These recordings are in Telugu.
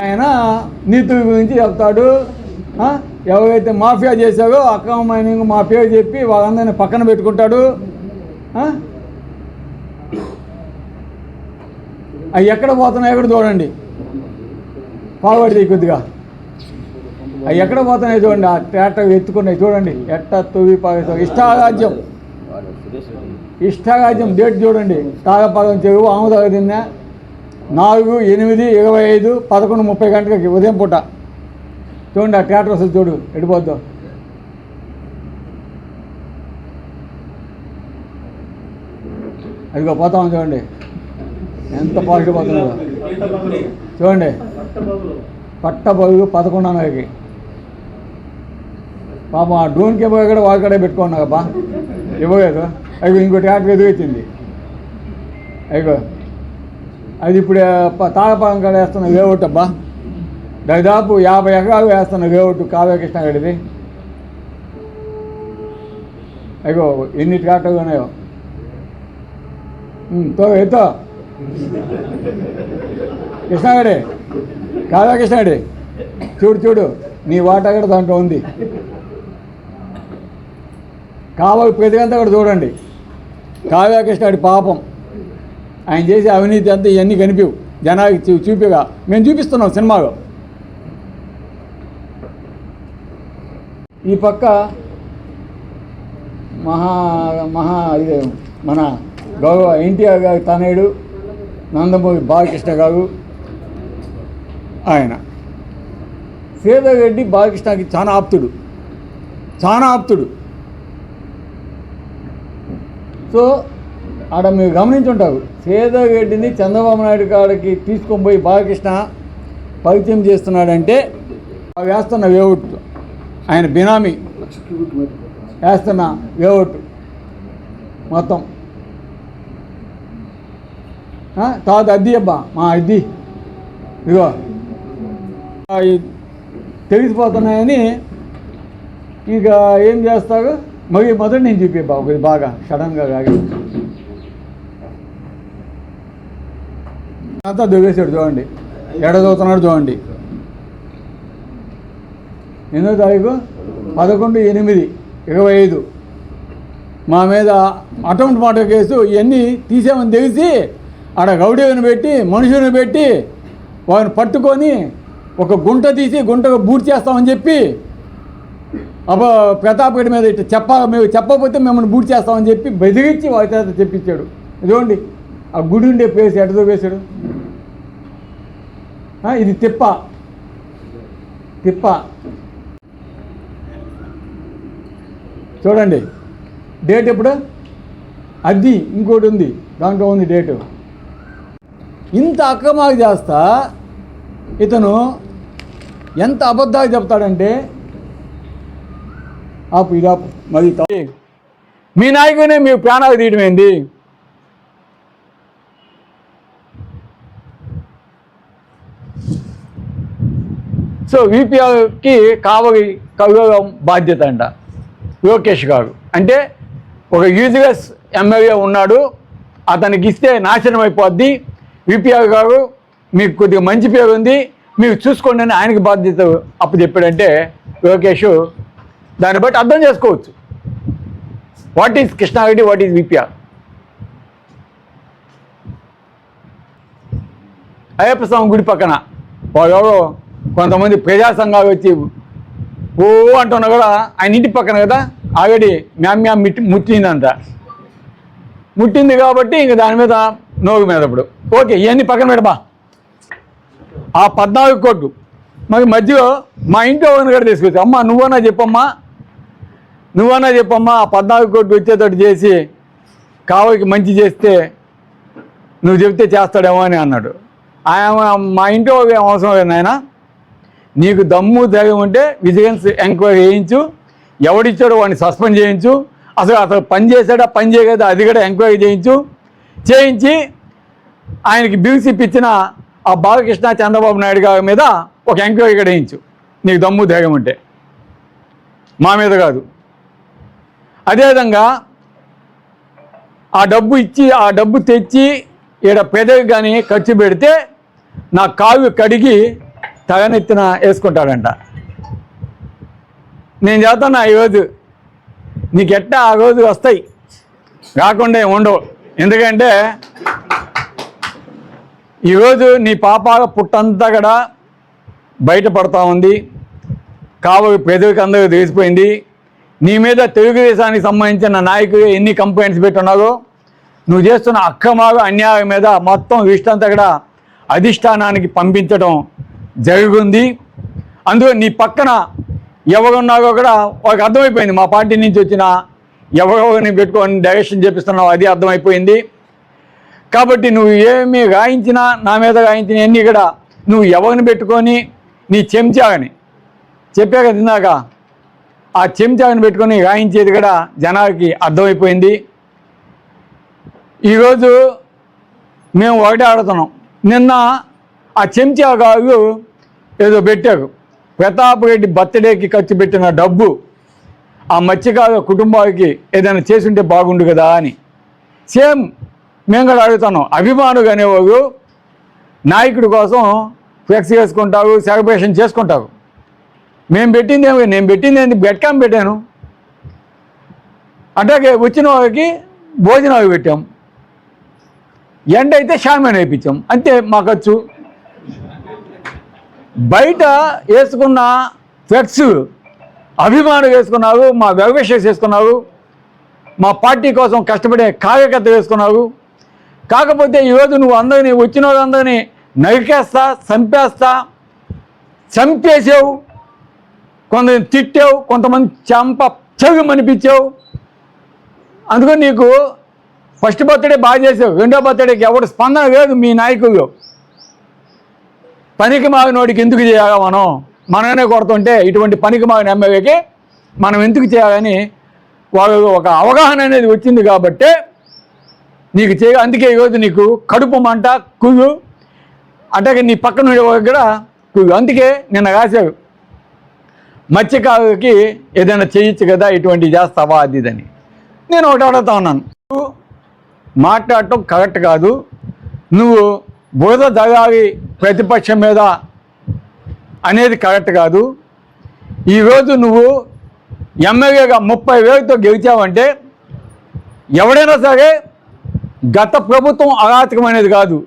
ఆయన నీతుల గురించి చెప్తాడు. ఎవరైతే మాఫియా చేశారో అక్రమ మైనింగ్ మాఫియా చెప్పి వాళ్ళందరినీ పక్కన పెట్టుకుంటాడు. అవి ఎక్కడ పోతున్నాయి ఎక్కడ చూడండి, ఫార్వర్డ్ కొద్దిగా అవి ఎక్కడ పోతున్నాయి చూడండి. ఆ ట్రాక్టర్ ఎత్తుకున్నాయి చూడండి, ఎట్ట తొవ్వి పాగేస్తాం. ఇష్టారాజ్యం డేట్ చూడండి. తాగపాగం చెరువు ఆముదాగ తిన్నా 4/8/25 11:30 గంటలకి ఉదయం పూట చూడండి. ఆ ట్రాక్టర్ అసలు చూడు ఎడిపోద్దాం. అదిగో పోతాం చూడండి, ఎంత పాజిటివ్ పోతున్నాడో చూడండి. పట్టబోగు 11:30కి పాపం ఆ డ్రోన్కి ఇవ్వగా కూడా వాళ్ళకడే పెట్టుకున్నాకబ్బా, ఇవ్వలేదు. అయ్యో ఇంకో ట్రాక్టర్ ఎదుగుతుంది. అయ్యో అది ఇప్పుడు తాగపాలెం కాడ వేస్తున్న వేవట్టు అబ్బా, దాదాపు 50 ఎకరాలు వేస్తున్న వేవట్టు కావ్యకృష్ణ గడిది. అయ్యో ఎన్ని ట్రాక్టర్లు ఉన్నాయో. ఎత్తో కృష్ణాగడే, కావ్యకృష్ణగడే చూడు చూడు, నీ వాటా కూడా దాంట్లో ఉంది. ప్రతిగంతా కూడా చూడండి. కావ్యకృష్ణాడి పాపం, ఆయన చేసే అవినీతి అంతా ఇవన్నీ కనిపివు జనానికి చూపిగా. మేము చూపిస్తున్నాం సినిమాలో. ఈ పక్క ఇదే మన గౌరవ ఎన్టీఆర్ గారి తనయుడు నందమూరి బాలకృష్ణ గారు. ఆయన శ్రీధర్ రెడ్డి బాలకృష్ణకి చాలా ఆప్తుడు. సో ఆడ మీరు గమనించుంటారు, శ్రీధర్ రెడ్డిని చంద్రబాబు నాయుడు కాడికి తీసుకొని పోయి బాలకృష్ణ పరిచయం చేస్తున్నాడంటే వేస్తున్న వేవట్టు, ఆయన బినామీ వేస్తున్న వేవట్టు మొత్తం. తర్వాత అద్దీ అబ్బా, మా అద్దీ ఇగో తెలిసిపోతున్నాయని ఇక ఏం చేస్తారు. మరి మొదటి నేను చూపిబ్బా ఒకటి బాగా సడన్గా కాగా అంతా దువ్వేశాడు చూడండి, ఎడదవుతున్నాడు చూడండి. 8వ తారీఖు 11/8/25 మా మీద అటెంప్ట్ మర్డర్ కేసు ఇవన్నీ తీసామని తెలిసి ఆడ గౌడీని పెట్టి మనుషులను పెట్టి వారిని పట్టుకొని ఒక గుంట తీసి గుంటకు బూట్ చేస్తామని చెప్పి ప్రతాప్ రెడ్డి మీద ఇట్లా మేము చెప్పకపోతే మిమ్మల్ని బూట్ చేస్తామని చెప్పి బెదిరించి వారి చేత చెప్పించాడు. ఇదిగోండి ఆ గుడి ఉండే ప్లేస్ ఎటదో వేశాడు. ఇది తిప్ప చూడండి. డేట్ ఎప్పుడు అద్దీ ఇంకోటి ఉంది, దాంట్లో ఉంది డేటు. ఇంత అక్రమాలు చేస్తా ఇతను ఎంత అబద్ధాలు చెప్తాడంటే ఇదాపు మరి మీ నాయకునే మీ ప్రాణాలు తీయడం ఏంది? సో వీపీఆర్కి కావలి కవిగం బాధ్యత అంట లోకేష్ గారు. అంటే ఒక యూజ్లెస్ ఎమ్మెల్యే ఉన్నాడు, అతనికి ఇస్తే నాశనం అయిపోద్ది. వీపీఆర్ గారు మీకు కొద్దిగా మంచి పేరు ఉంది, మీరు చూసుకోండి అని ఆయనకి బాధ్యత అప్పచెప్పాడంటే లోకేష్ దాన్ని బట్టి అర్థం చేసుకోవచ్చు. What is Krishnareddy, what is VPR. Ayyappa Swamy గుడి పక్కన ఎవరో కొంతమంది ప్రజా సంఘాలు వచ్చి ఓ అంటున్నా కూడా ఆయన ఇంటి పక్కన కదా ఆల్రెడీ మ్యామ్ ముట్టింది కాబట్టి ఇంక దాని మీద నోరు మీద ఇప్పుడు ఓకే ఇవన్నీ పక్కన పెడబా. ఆ 14 కోట్లు మరి మధ్యలో మా ఇంట్లో కూడా తీసుకొచ్చి అమ్మ నువ్వన్నా చెప్పమ్మా ఆ 14 కోట్లు వచ్చేటట్టు చేసి కావలికి మంచి చేస్తే నువ్వు చెప్తే చేస్తాడేమో అని అన్నాడు. ఆయన మా ఇంట్లో ఏం అవసరం లేదు నాయన, నీకు దమ్ము ధైర్యం ఉంటే విజిలెన్స్ ఎంక్వైరీ చేయించు, ఎవడిచ్చాడో వాడిని సస్పెండ్ చేయించు, అసలు పని చేశాడా పని చేయగదా అది కూడా ఎంక్వైరీ చేయించి ఆయనకి బిల్స్ ఇప్పించిన ఆ బాలకృష్ణ చంద్రబాబు నాయుడు గారి మీద ఒక ఎంక్వైరీ కూడా వేయించు నీకు దమ్ము ధైర్యం ఉంటే, మా మీద కాదు. అదేవిధంగా ఆ డబ్బు ఇచ్చి ఆ డబ్బు తెచ్చి ఈడ పెదవి కానీ ఖర్చు పెడితే నా కాలు కడిగి తగనెత్తిన వేసుకుంటాడంట. నేను చెప్తున్నా ఈరోజు నీకెట్టా ఆ రోజు వస్తాయి, రాకుండా ఉండవు. ఎందుకంటే ఈరోజు నీ పాప పుట్టంతా కూడా బయటపడతా ఉంది, కావలి ప్రజలకు అందరూ తెలిసిపోయింది. నీ మీద తెలుగుదేశానికి సంబంధించిన నాయకులు ఎన్ని కంప్లైంట్స్ పెట్టున్నారో, నువ్వు చేస్తున్న అక్రమాలు అన్యాయం మీద మొత్తం లిస్ట్ కూడా అధిష్టానానికి పంపించడం జరుగుతుంది. అందులో నీ పక్కన ఎవరున్నారో కూడా వాళ్ళకి అర్థమైపోయింది. మా పార్టీ నుంచి వచ్చిన ఎవరెవరిని పెట్టుకొని డైరెక్షన్ చేపిస్తున్నావు అది అర్థమైపోయింది. కాబట్టి నువ్వు ఏమి రాయించినా, నా మీద రాయించిన అన్నీ కూడా నువ్వు ఎవరిని పెట్టుకొని నీ చెంచాగని చెప్పా కదా ఇందాక, ఆ చెంచాగని పెట్టుకొని రాయించేది కూడా జనాలకి అర్థమైపోయింది. ఈరోజు మేము ఒకటే ఆడుతున్నాం. నిన్న ఆ చెంచా గారు ఏదో పెట్టారు, ప్రతాప్ రెడ్డి బర్త్డేకి ఖర్చు పెట్టిన డబ్బు ఆ మత్స్యకారు కుటుంబానికి ఏదైనా చేసుంటే బాగుండు కదా అని. సేమ్ మేము కూడా అడుగుతున్నాం. అభిమానులు అనేవారు నాయకుడి కోసం ఫ్లెక్స్ వేసుకుంటారు, సెలబ్రేషన్ చేసుకుంటారు. నేను పెట్టింది ఏంటి, బెడ్ క్యాంప్ పెట్టాను. అట్లాగే వచ్చిన వాళ్ళకి భోజనాలు పెట్టాం, ఎండ అయితే షామేన్ వేయించాం, అంతే మా ఖర్చు. బయట వేసుకున్న ఫ్లెక్స్ అభిమానులు వేసుకున్నారు, మా వెల్విషర్స్ వేసుకున్నారు, మా పార్టీ కోసం కష్టపడే కార్యకర్త వేసుకున్నారు. కాకపోతే ఈరోజు నువ్వు అందరినీ వచ్చిన వాళ్ళందరినీ నరికేస్తా, చంపేసావు, కొంతమంది తిట్టావు, కొంతమంది చెవి మనిపించావు. అందుకని నీకు ఫస్ట్ బర్త్డే బాగా చేసావు, రెండో బర్త్డేకి ఎవరు స్పందన లేదు మీ నాయకులు. పనికి మాగినోడికి ఎందుకు చేయాలా మనమే కొడుతుంటే ఇటువంటి పనికి మాగిన ఎమ్మెల్యేకి మనం ఎందుకు చేయాలని వాళ్ళు ఒక అవగాహన అనేది వచ్చింది కాబట్టి నీకు అందుకే ఈరోజు నీకు కడుపు మంట, కుయ్యు, అంటే నీ పక్కన కూడా కుయ్యు. అందుకే నిన్న రాశారు, మత్స్యకారులకి ఏదైనా చేయొచ్చు కదా, ఇటువంటి చేస్తావా అది ఇదని. నేను ఒకటి అడుగుతా ఉన్నాను, మాట్లాడటం కరెక్ట్ కాదు. నువ్వు బురద జగాలి ప్రతిపక్షం మీద అనేది కరెక్ట్ కాదు. ఈరోజు నువ్వు ఎమ్మెల్యేగా 30,000తో గెలిచావంటే ఎవడైనా సరే గత ప్రభుత్వం అరాచకమైనది కాదు,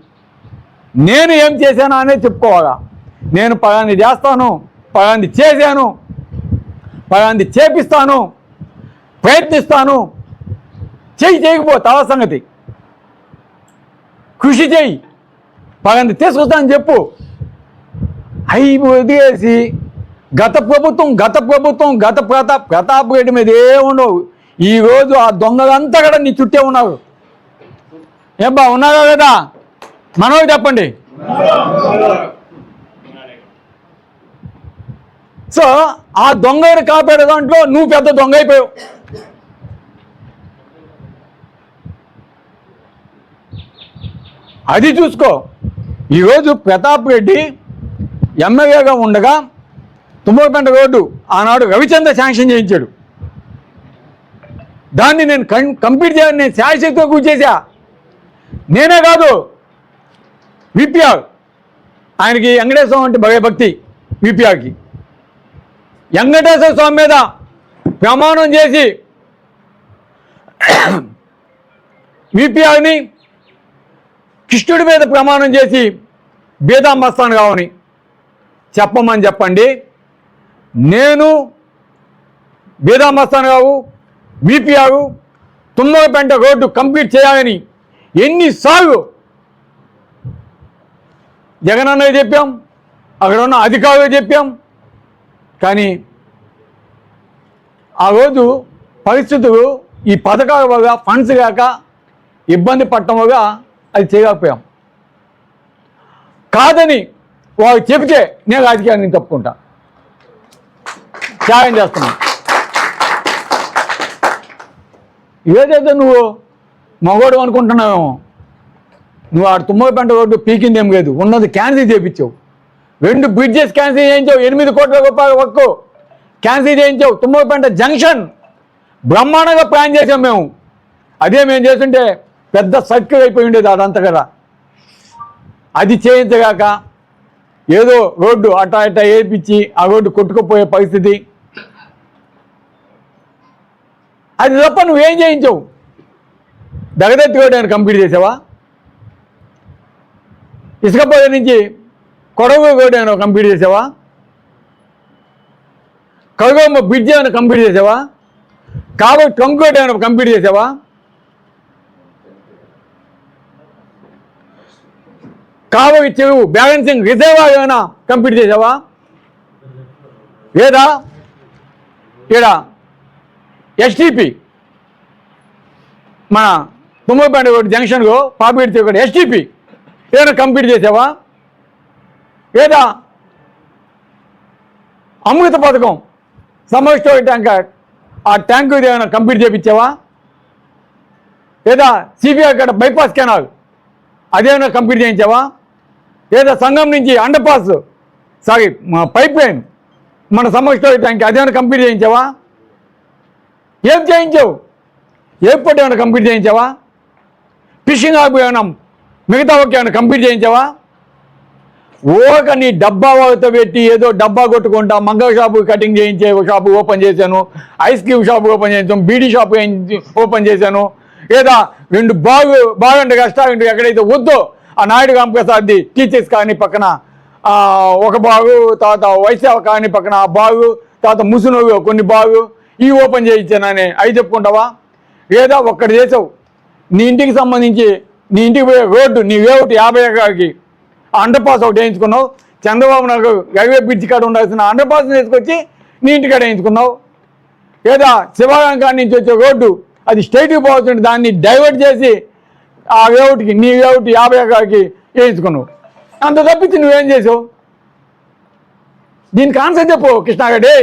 నేను ఏం చేశానా అనేది చెప్పుకోవాలా. నేను పలాంది చేస్తాను, పలాంది చేశాను, పలాంది చేపిస్తాను, ప్రయత్నిస్తాను, చేయకపో తవ సంగతి, కృషి చేయి, పలాంది తీసుకొస్తానని చెప్పు. అవి వదిలేసి గత ప్రతాప్ రెడ్డి మీద ఏముండవు. ఈరోజు ఆ దొంగలంతా కూడా నీ చుట్టే ఉన్నారు. ఏబ్బా ఉన్నారా లేదా? మనోకి చెప్పండి. సో ఆ దొంగని కాపాడే దాంట్లో నువ్వు పెద్ద దొంగ అయిపోయావు. అది చూసుకో. ఈరోజు ప్రతాప్ రెడ్డి ఎమ్మెల్యేగా ఉండగా తుమ్మలపేట రోడ్డు ఆనాడు రవిచంద్ర శాంక్షన్ చేయించాడు. దాన్ని నేను కంప్లీట్ చేయాలని నేను శాశ్వతంగా కృషి చేశా. నేనే కాదు, విపిఆర్, ఆయనకి వెంకటేశ్వర స్వామి అంటే భయభక్తి. విపిఆర్కి వెంకటేశ్వర స్వామి మీద ప్రమాణం చేసి విపిఆర్ని కృష్ణుడి మీద ప్రమాణం చేసి బేదాంబస్తాను కావని చెప్పమని చెప్పండి. నేను బేదాంబస్తాను కావు, విపిఆర్ తుమ్మలపేట రోడ్డు కంప్లీట్ చేయాలని ఎన్నిసార్లు జగనన్నయ్య చెప్పాం, అక్కడ ఉన్న అధికారులు చెప్పాం. కానీ ఆ రోజు పరిస్థితులు ఈ పథకాల వల్ల ఫండ్స్ కాక ఇబ్బంది పడటం వల్ల అది చేయకపోయాం. కాదని వాళ్ళు చెబితే నేను రాజకీయాన్ని తప్పుకుంటా, త్యాగం చేస్తున్నా. ఏదైతే నువ్వు మగోడు అనుకుంటున్నావేమో, నువ్వు ఆ తుమ్మలపేట రోడ్డు పీకిందేం లేదు, ఉన్నది క్యాన్సిల్ చేయించావు. 2 బ్రిడ్జెస్ క్యాన్సిల్ చేయించావు, 8 కోట్ల రూపాయల వర్క్ క్యాన్సిల్ చేయించావు. తుమ్మలపేట జంక్షన్ బ్రహ్మాండంగా ప్లాన్ చేసాం మేము. అదే మేము చేస్తుంటే పెద్ద సర్కిల్ అయిపోయి ఉండేది అదంతా కదా. అది చేయించగాక ఏదో రోడ్డు అట్టా ఇట్టా వేయించి ఆ రోడ్డు కొట్టుకుపోయే పరిస్థితి. అది తప్ప నువ్వేం చేయించావు? దగదెత్తి రోడ్డు ఏమైనా కంప్లీట్ చేసావా? ఇసుకపోయే నుంచి కొడవ రోడ్డు ఏమైనా కంప్లీట్ చేసావా? కరుగమ్మ బ్రిడ్జ్ ఏమైనా కంప్లీట్ చేసావా? కాబట్టి ట్రంక్ రోడ్డు ఏమైనా కంప్లీట్ చేసావా? కావలి చెరువు బ్యాలెన్సింగ్ రిజర్వాయర్ ఏమైనా కంప్లీట్ చేసావా? లేదా ఇక్కడ ఎస్టీపీ మన తుమ్మపేట రోడ్డు జంక్షన్లో పాపిడి ఒకటి ఎస్టీపీ ఏమైనా కంప్లీట్ చేసావా? లేదా అమృత పథకం సమ్మర్ స్టోరేజ్ ట్యాంకర్ ఆ ట్యాంకు ఏమైనా కంప్లీట్ చేయించావా? లేదా సిబిఐ గడ బైపాస్ కెనాల్ అదేమైనా కంప్లీట్ చేయించావా? లేదా సంఘం నుంచి అండర్ పాస్ పైప్ లైన్ మన సమ్మర్ స్టోరేజ్ ట్యాంక్ అదేమైనా కంప్లీట్ చేయించావా? ఏం చేయించావు? ఎయిర్పోర్ట్ ఏమైనా కంప్లీట్ చేయించావా? ఫిషింగ్ హార్బర్ ఏమైనా మిగతా ఒకే ఏమైనా కంప్లీట్ చేయించావా? ఓక నీ డబ్బా వాళ్ళతో పెట్టి ఏదో డబ్బా కొట్టుకుంటా మంగళ షాపు కటింగ్ చేయించే షాపు ఓపెన్ చేశాను, ఐస్ క్రీమ్ షాపు ఓపెన్ చేయించాను, బీడీ షాపు ఓపెన్ చేశాను, లేదా 2 బాగుండే రెస్టారెంట్ ఎక్కడైతే వద్దో ఆ నాయుడు రామప్రసాద్ది టీచర్స్ కాలనీ పక్కన ఒక బాగు, తర్వాత వైశాఖ కాలనీ పక్కన ఆ బాగు, తర్వాత ముసునోవి కొన్ని బాగు ఈ ఓపెన్ చేయించానని అవి చెప్పుకుంటావా? లేదా ఒక్కటి చేసావు, నీ ఇంటికి సంబంధించి నీ ఇంటికి పోయే రోడ్డు నీ వేవుటి 50 ఎకరాలకి అండర్ పాస్ ఒకటి వేయించుకున్నావు. చంద్రబాబు నాయుడు రైల్వే బ్రిడ్జ్ కాడ ఉండాల్సిన అండర్ పాస్ తీసుకొచ్చి నీ ఇంటికాడ వేయించుకున్నావు. లేదా శివాలయం కాడి నుంచి వచ్చే రోడ్డు అది స్ట్రైట్కి పోతుంది, దాన్ని డైవర్ట్ చేసి ఆ వేవుటికి నీ వేవుటి 50 ఎకరాలకి వేయించుకున్నావు. అంత తప్పించి నువ్వేం చేసావు? దీనికి ఆన్సర్ చెప్పు కృష్ణారెడ్డి.